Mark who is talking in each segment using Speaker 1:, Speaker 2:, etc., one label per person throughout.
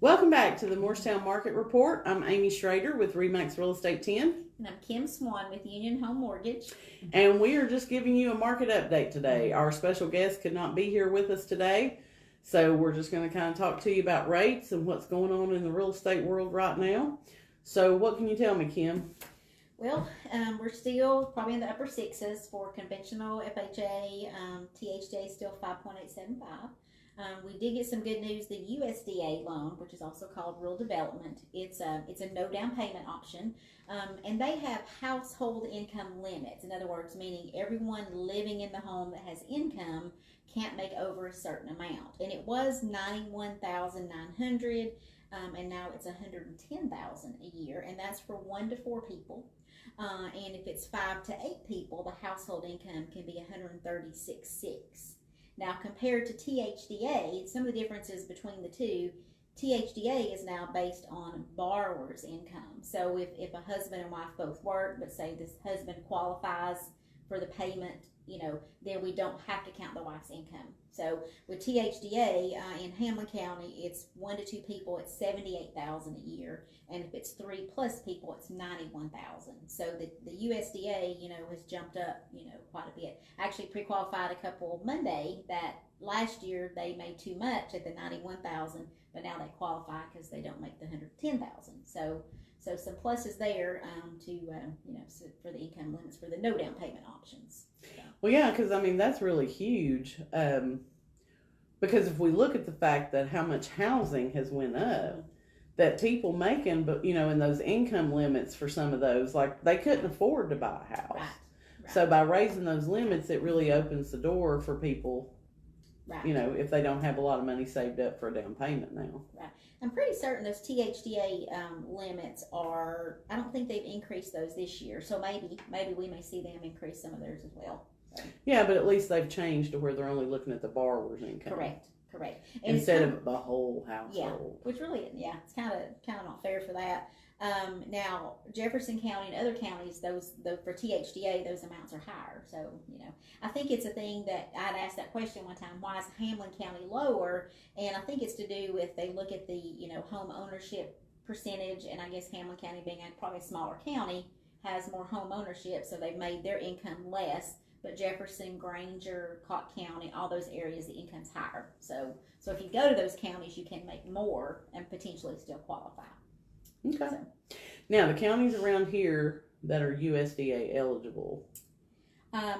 Speaker 1: Welcome back to the Morristown Market Report. I'm Amy Schrader with Remax Real Estate 10.
Speaker 2: And I'm Kim Swan with Union Home Mortgage.
Speaker 1: And we are just giving you a market update today. Our special guest could not be here with us today, so we're just going to kind of talk to you about rates and what's going on in the real estate world right now. So what can you tell me, Kim?
Speaker 2: Well, we're still probably in the upper sixes for conventional FHA. THJ is still 5.875. We did get some good news. The USDA loan, which is also called Rural Development, it's a no down payment option, and they have household income limits. In other words, meaning everyone living in the home that has income can't make over a certain amount. And it was $91,900, and now it's $110,000 a year, and that's for 1 to 4 people. And if it's 5 to 8 people, the household income can be $136,600. Now, compared to THDA, some of the differences between the two, THDA is now based on borrower's income. So if a husband and wife both work, but say this husband qualifies for the payment, then we don't have to count the wife's income. So with THDA in Hamlin County, it's 1 to 2 people, it's $78,000 a year, and if it's 3 plus people, it's $91,000. So the USDA, has jumped up, quite a bit. I actually pre-qualified a couple Monday that last year they made too much at the $91,000, but now they qualify because they don't make the $110,000. So some pluses there for the income limits for the no down payment options. So.
Speaker 1: Well, yeah, because that's really huge. Because if we look at the fact that how much housing has went up, that people making, but in those income limits for some of those, like they couldn't afford to buy a house.
Speaker 2: Right.
Speaker 1: So by raising those limits, it really opens the door for people.
Speaker 2: Right.
Speaker 1: If they don't have a lot of money saved up for a down payment now.
Speaker 2: Right. I'm pretty certain those THDA limits are, I don't think they've increased those this year. So maybe we may see them increase some of theirs as well. So.
Speaker 1: Yeah, but at least they've changed to where they're only looking at the borrower's income.
Speaker 2: Correct.
Speaker 1: And instead of the whole household.
Speaker 2: Yeah, which really, it's kind of not fair for that. Now, Jefferson County and other counties, for THDA, those amounts are higher. So, I think it's a thing that I'd asked that question one time, why is Hamlin County lower? And I think it's to do with, they look at the, home ownership percentage, and I guess Hamlin County being probably a smaller county has more home ownership, so they've made their income less. But Jefferson, Granger, Cott County, all those areas, the income's higher. So if you go to those counties, you can make more and potentially still qualify.
Speaker 1: Okay.
Speaker 2: So.
Speaker 1: Now, the counties around here that are USDA eligible.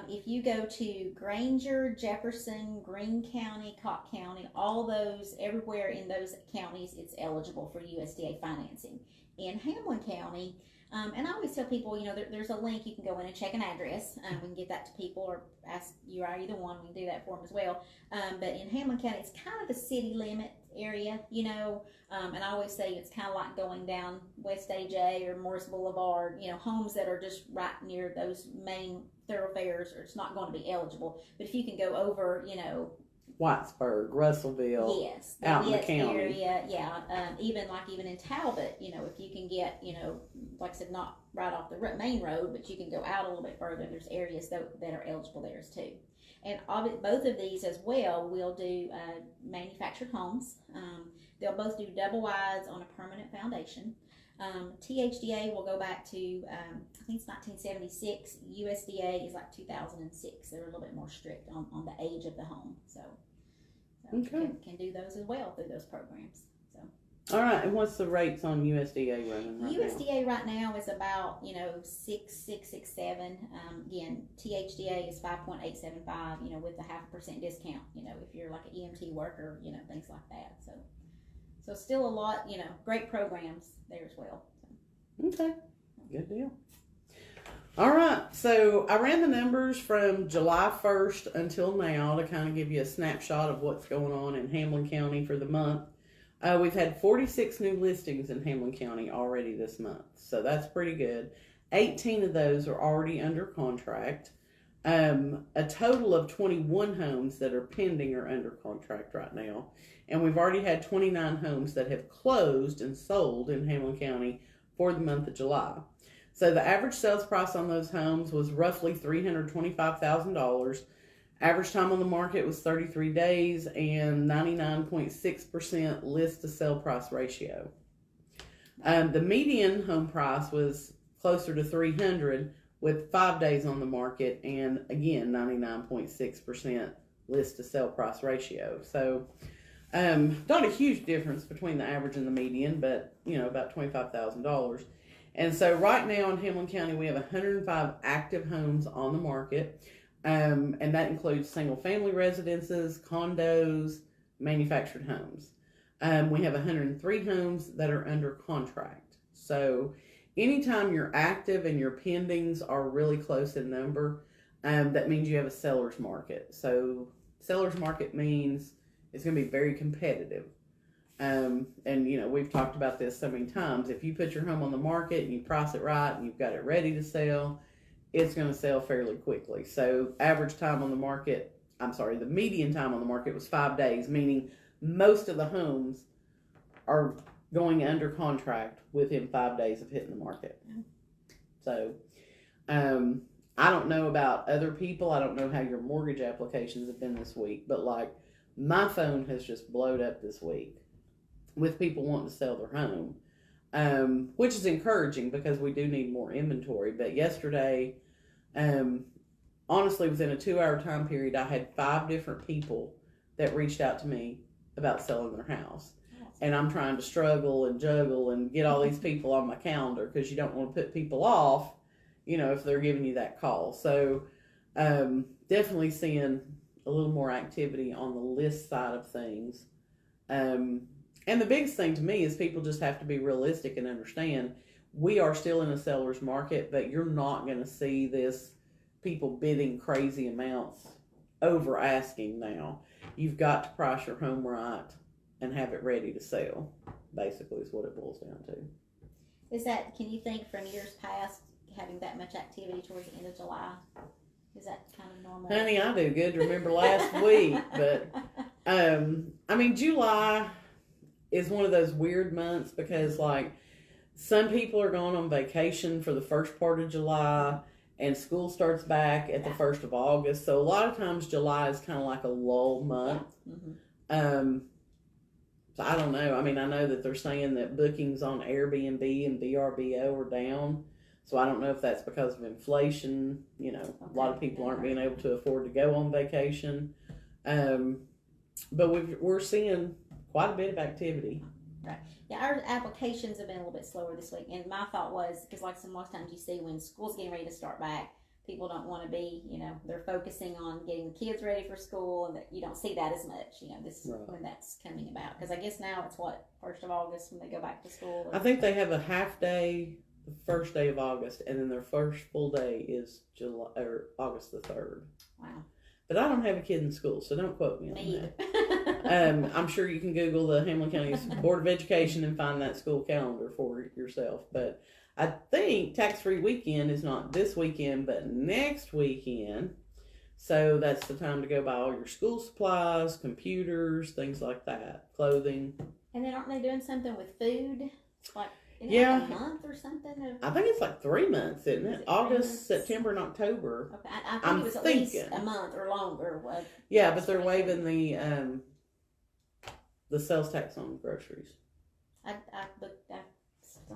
Speaker 2: If you go to Granger, Jefferson, Greene County, Cott County, all those, everywhere in those counties, it's eligible for USDA financing. In Hamlin County, and I always tell people, there's a link you can go in and check an address. We can get that to people or ask you or either one. We can do that for them as well. But in Hamlin County, it's kind of a city limit area, and I always say it's kind of like going down West AJ or Morris Boulevard, homes that are just right near those main thoroughfares, or it's not going to be eligible. But if you can go over,
Speaker 1: Whitesburg, Russellville,
Speaker 2: yes,
Speaker 1: out in the county
Speaker 2: area, even in Talbot, if you can get, like I said, not right off the main road, but you can go out a little bit further. There's areas that are eligible there too, and both of these as well will do manufactured homes. They'll both do double wides on a permanent foundation. THDA will go back to I think it's 1976. USDA is like 2006. They're a little bit more strict on the age of the home, so
Speaker 1: okay.
Speaker 2: can do those as well through those programs. So
Speaker 1: all right, and what's the rates on USDA running right
Speaker 2: USDA right now is about 6.67. Again, THDA is 5.875. With the 0.5% discount. If you're like an EMT worker, things like that. So still a lot, great programs there as well. So.
Speaker 1: Okay, good deal. All right, so I ran the numbers from July 1st until now to kind of give you a snapshot of what's going on in Hamlin County for the month. We've had 46 new listings in Hamlin County already this month, so that's pretty good. 18 of those are already under contract. A total of 21 homes that are pending or under contract right now. And we've already had 29 homes that have closed and sold in Hamlin County for the month of July. So the average sales price on those homes was roughly $325,000. Average time on the market was 33 days and 99.6% list to sell price ratio. The median home price was closer to 300 with 5 days on the market, and again 99.6% list to sell price ratio. So not a huge difference between the average and the median, but about $25,000. And so right now in Hamlin County we have 105 active homes on the market, and that includes single family residences, condos, manufactured homes. We have 103 homes that are under contract. So anytime you're active and your pendings are really close in number, that means you have a seller's market. So seller's market means it's going to be very competitive. And we've talked about this so many times. If you put your home on the market and you price it right and you've got it ready to sell, it's going to sell fairly quickly. So average time on the market, the median time on the market was 5 days, meaning most of the homes are going under contract within 5 days of hitting the market. So I don't know about other people. I don't know how your mortgage applications have been this week, but like my phone has just blowed up this week with people wanting to sell their home, which is encouraging because we do need more inventory. But yesterday, honestly, within a 2-hour time period, I had 5 different people that reached out to me about selling their house. And I'm trying to struggle and juggle and get all these people on my calendar because you don't want to put people off, if they're giving you that call. So definitely seeing a little more activity on the list side of things. And the biggest thing to me is people just have to be realistic and understand we are still in a seller's market, but you're not going to see this people bidding crazy amounts over asking now. You've got to price your home right and have it ready to sell, basically is what it boils down to.
Speaker 2: Can you think from years past having that much activity towards the end of July? Is that kind of normal?
Speaker 1: Honey, I do good to remember last week, but July is one of those weird months because like some people are going on vacation for the first part of July and school starts back at the 1st of August. So a lot of times July is kind of like a lull month. Mm-hmm. So I don't know. I know that they're saying that bookings on Airbnb and VRBO are down. So I don't know if that's because of inflation. A lot of people aren't being able to afford to go on vacation. But we're seeing quite a bit of activity.
Speaker 2: Right. Yeah, our applications have been a little bit slower this week. And my thought was, because like most times you see when school's getting ready to start back, people don't want to be, they're focusing on getting the kids ready for school, and that you don't see that as much, when that's coming about. Because I guess now it's 1st of August when they go back to school.
Speaker 1: I think they have a half day the first day of August, and then their first full day is August the 3rd.
Speaker 2: Wow.
Speaker 1: But I don't have a kid in school, so don't quote me on that. I'm sure you can Google the Hamlin County Board of Education and find that school calendar for yourself. But I think tax-free weekend is not this weekend, but next weekend. So that's the time to go buy all your school supplies, computers, things like that, clothing.
Speaker 2: And then aren't they doing something with food? Like a month or something?
Speaker 1: I think it's like 3 months, isn't it? August, September, and October.
Speaker 2: Okay. I think it was at least a month or longer.
Speaker 1: Yeah, but they're waiving the sales tax on groceries.
Speaker 2: I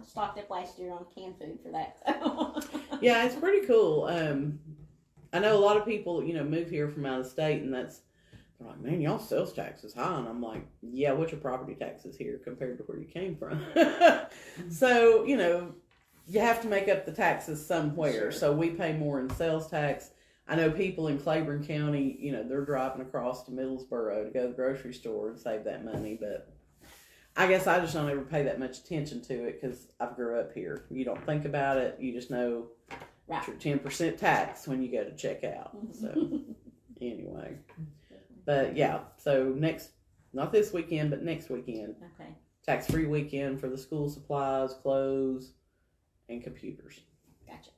Speaker 2: stocked up last year on canned food for that. So.
Speaker 1: Yeah, it's pretty cool. I know a lot of people, move here from out of state, and they're like, man, y'all sales tax is high. And I'm like, yeah, what's your property taxes here compared to where you came from? So, you have to make up the taxes somewhere. Sure. So we pay more in sales tax. I know people in Claiborne County, they're driving across to Middlesboro to go to the grocery store and save that money. But I guess I just don't ever pay that much attention to it because I grew up here. You don't think about it. You just know it's your 10% tax when you go to check out. So anyway. But yeah, so not this weekend, but next weekend.
Speaker 2: Okay.
Speaker 1: Tax-free weekend for the school supplies, clothes, and computers.
Speaker 2: Gotcha.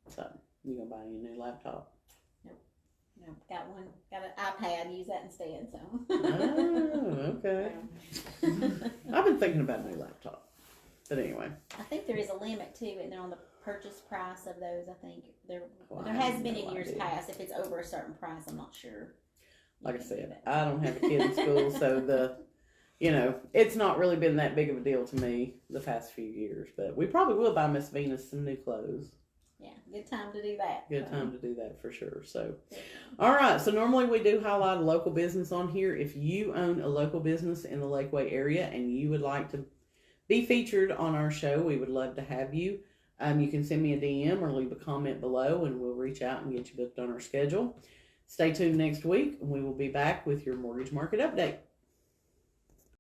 Speaker 1: So, you gonna buy you a new laptop?
Speaker 2: Nope. No, got an iPad, use that instead, so.
Speaker 1: Oh, okay. I've been thinking about a new laptop. But anyway.
Speaker 2: I think there is a limit too, and they're on the purchase price of those. I think there
Speaker 1: Well,
Speaker 2: there
Speaker 1: I
Speaker 2: has
Speaker 1: have
Speaker 2: been
Speaker 1: no
Speaker 2: in years
Speaker 1: idea.
Speaker 2: past. If it's over a certain price, I'm not sure.
Speaker 1: Like I
Speaker 2: You can do
Speaker 1: said,
Speaker 2: that.
Speaker 1: I don't have a kid in school, so it's not really been that big of a deal to me the past few years. But we probably will buy Miss Venus some new clothes.
Speaker 2: Yeah, good time to do that.
Speaker 1: Good time to do that for sure. So, all right. So normally we do highlight a local business on here. If you own a local business in the Lakeway area and you would like to be featured on our show, we would love to have you. You can send me a DM or leave a comment below, and we'll reach out and get you booked on our schedule. Stay tuned next week, and we will be back with your mortgage market update.